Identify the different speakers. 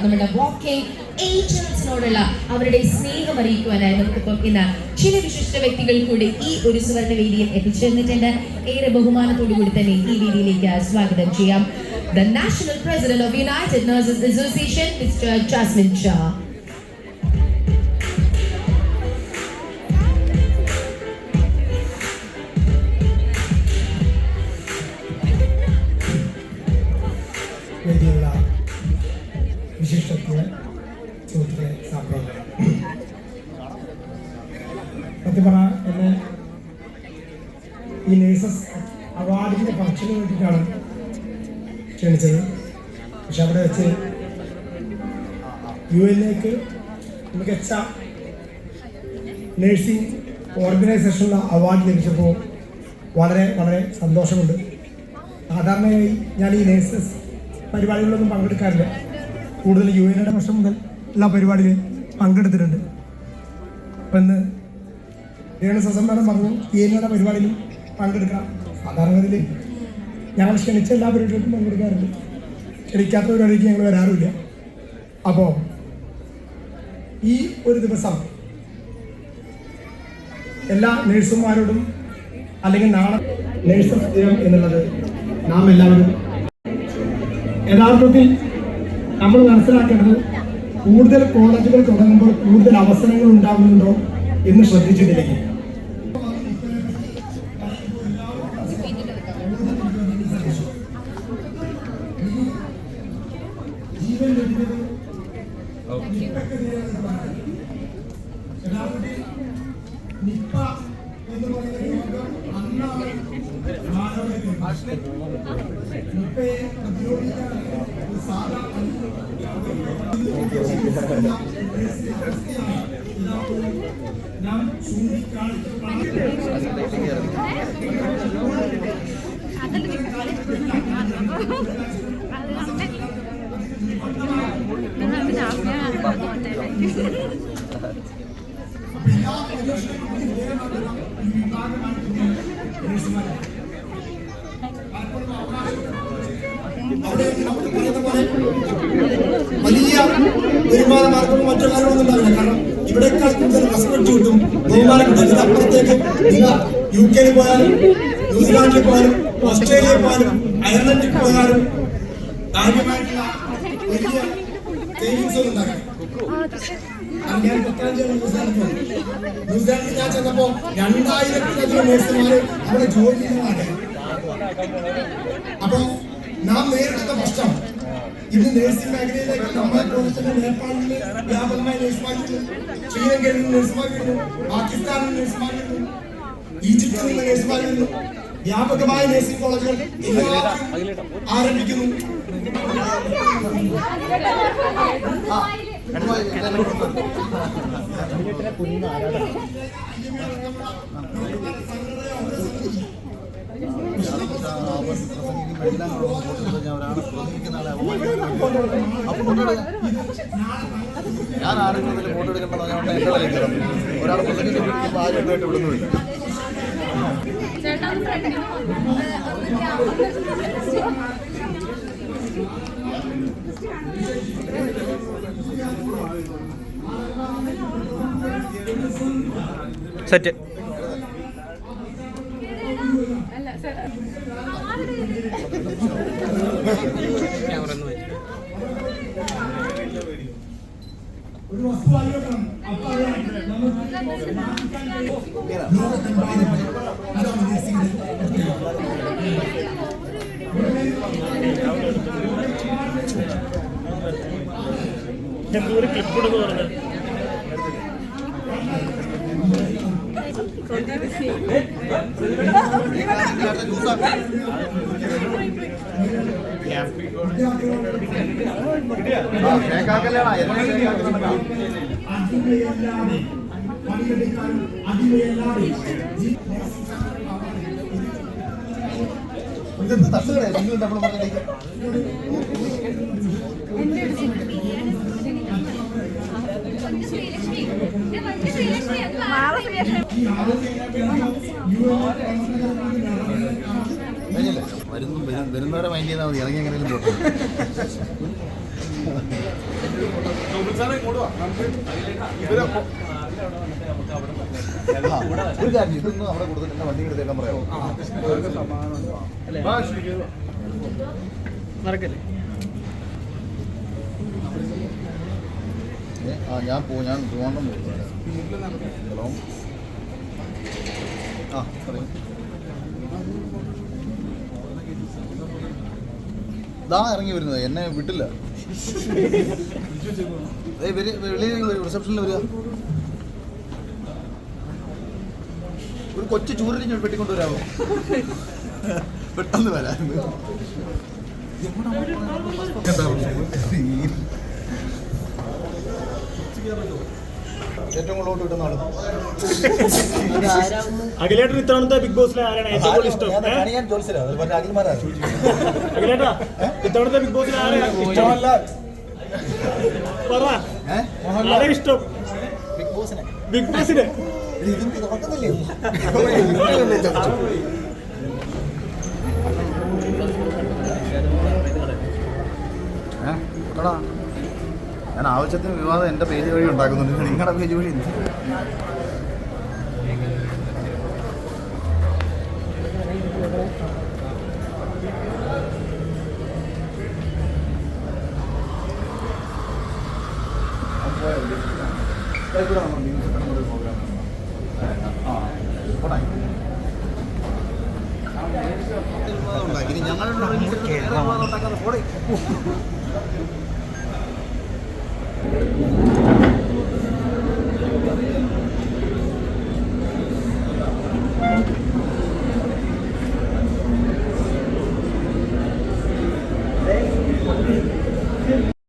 Speaker 1: നമ്മുടെ വാക്കിംഗ് ഏഞ്ചൽസിനോടുള്ള അവരുടെ സ്നേഹം അറിയിക്കുവാനായി നമുക്കിപ്പം ഇന്ന് ചില വിശിഷ്ട വ്യക്തികൾ കൂടി ഈ ഒരു സുവർണ്ണ വേദിയിൽ എത്തിച്ചേർന്നിട്ടുണ്ട്. ഏറെ ബഹുമാനത്തോടു കൂടി തന്നെ ഈ വേദിയിലേക്ക് സ്വാഗതം ചെയ്യാം The National President of United Nurses Association, Mr. Jasmine Shah.
Speaker 2: വേദിയുള്ള വിശിഷ്ടത്തിന് സുഹൃത്തുക്കളെ സാമ്പ്രദായം സത്യം പറഞ്ഞാൽ എന്നെ ഈ നേഴ്സസ് അവാർഡിൻ്റെ ഫംഗ്ഷന് വേണ്ടിയിട്ടാണ് ക്ഷണിച്ചത്. പക്ഷെ അവിടെ വെച്ച് UN-ലേക്ക് മികച്ച നേഴ്സിംഗ് ഓർഗനൈസേഷനുള്ള അവാർഡ് ലഭിച്ചപ്പോൾ വളരെ വളരെ സന്തോഷമുണ്ട്. സാധാരണയായി ഞാൻ ഈ നേഴ്സസ് പരിപാടികളിലൊന്നും പങ്കെടുക്കാറില്ല. കൂടുതൽ UN-യുടെ വർഷം മുതൽ എല്ലാ പരിപാടിയിലും പങ്കെടുത്തിട്ടുണ്ട്. അപ്പം ഇന്ന് രേണുസസം മേഡം പറഞ്ഞു UN-യുടെ പരിപാടിയിലും പങ്കെടുക്കാം. സാധാരണഗതിയിൽ ഞങ്ങൾ ക്ഷണിച്ച എല്ലാ പരിപാടികൾക്കും പങ്കെടുക്കാറുണ്ട്. ക്ഷണിക്കാത്ത പരിപാടിക്ക് ഞങ്ങൾ വരാറില്ല. അപ്പോൾ ഈ ഒരു ദിവസം എല്ലാ നേഴ്സുമാരോടും അല്ലെങ്കിൽ നാളെ നേഴ്സസ് ദിനം എന്നുള്ളത് നാം എല്ലാവരും യഥാർത്ഥത്തിൽ നമ്മൾ മനസ്സിലാക്കേണ്ടത് കൂടുതൽ കോളേജുകൾ തുടങ്ങുമ്പോൾ കൂടുതൽ അവസരങ്ങൾ ഉണ്ടാകുന്നുണ്ടോ എന്ന് ശ്രദ്ധിച്ചിട്ടില്ലെങ്കിൽ വലിയ വരുമാന മാർഗവും മറ്റു കാര്യങ്ങളൊന്നും ഉണ്ടാവില്ല. കാരണം ഇവിടേക്കാൾ കൂടുതൽ റെസ്പെക്ട് കിട്ടും, ബഹുമാനം കിട്ടും. ഇതിനപ്പുറത്തേക്ക് നിങ്ങൾ UK പോയാലും ന്യൂസിലാൻഡിൽ പോയാലും ഓസ്ട്രേലിയയിൽ പോയാലും അയർലൻഡിൽ പോയാലും കാര്യമായിട്ടുള്ള വലിയ സേവിങ്സ് ഒന്നും ഉണ്ടാക്കണം. ഞാൻ 15 ന്യൂസിലാൻഡിൽ പോയി. ന്യൂസിലാൻഡിൽ ഞാൻ ചെന്നപ്പോ 2000-ലധികം നേഴ്സുമാര് അവിടെ ജോലി ചെയ്യുന്നതാണ്. അപ്പൊ നാം നേരിടുന്ന പ്രശ്നം ഇത് നേഴ്സിംഗ് മേഖലയിലേക്ക് നമ്മുടെ പ്രവർത്തനം നേപ്പാളിൽ വ്യാപകമായി നേഴ്സുമാർ വരുന്നു, ശ്രീലങ്കയിൽ നിന്ന് നേഴ്സുമാർ വരുന്നു, പാകിസ്ഥാനിൽ നിന്ന് നേഴ്സുമാർ വരുന്നു, ഈജിപ്തിൽ നിന്ന് നേഴ്സുമാർ വരുന്നു. വ്യാപകമായ നേഴ്സിംഗ് കോളേജുകൾ ആരംഭിക്കുന്നു.
Speaker 3: ഞാൻ ആരെങ്കിലും ഫോട്ടോ എടുക്കേണ്ടത് എന്റെ വിലക്കണം. ഒരാൾ പ്രസംഗിക്കുമ്പോൾ ആരുമായിട്ട് വിടുന്നില്ല.
Speaker 4: സെറ്റ്
Speaker 2: ഒരു വസ്തുവായിട്ടാണ്
Speaker 4: ഒരു ക്ലിപ്പ് കൊടുത്ത് പറഞ്ഞത്
Speaker 3: തട്ടുകളെ നിങ്ങൾ നമ്മൾ പറഞ്ഞ വരുന്നവരെ മൈൻഡ് ചെയ്താൽ മതി. ഇറങ്ങി എങ്ങനെയും പോട്ടെ. ഒരു കാര്യം ഇതൊന്നും അവിടെ കൊടുത്തിട്ട് എന്നെ വണ്ടി എടുത്തേക്കാൻ പറയാമോ?
Speaker 4: നടക്കല്ലേ?
Speaker 3: ഞാൻ ട്രിവാൻഡ്രം പോകും. ഹലോ പറയും. ഇതാ ഇറങ്ങി വരുന്നത്, എന്നെ വിട്ടില്ല. റിസപ്ഷനിൽ വരിക. ഒരു കൊച്ചു ചൂരിന് വെട്ടിക്കൊണ്ടുവരാമോ? പെട്ടെന്ന് വരാറുണ്ട്. ഏറ്റവും കൂടുതലോട്ട് കിട്ടുന്ന ആള്
Speaker 4: അഖിലേട്ടൻ ഇത്തവണത്തെ ബിഗ് ബോസിലെ ആരാണ് ഏറ്റവും കൂടുതൽ ഇഷ്ടം?
Speaker 3: ഞാൻ ജോലിസിലാണ് അഖിൽമാരാണ്.
Speaker 4: അഖിലേട്ടാ, ഇത്തവണത്തെ ബിഗ് ബോസിലെ ആരാണ് ഇഷ്ടമല്ല? പറ, ആരാ ഇഷ്ടം
Speaker 3: ബിഗ് ബോസിനെ?
Speaker 4: ബിഗ് ബോസിന്
Speaker 3: ഞാൻ ആവശ്യത്തിന് വിവാദം എൻ്റെ പേജ് വഴി ഉണ്ടാക്കുന്നുണ്ട്. നിങ്ങളുടെ പേജ് വഴി ഞങ്ങളുടെ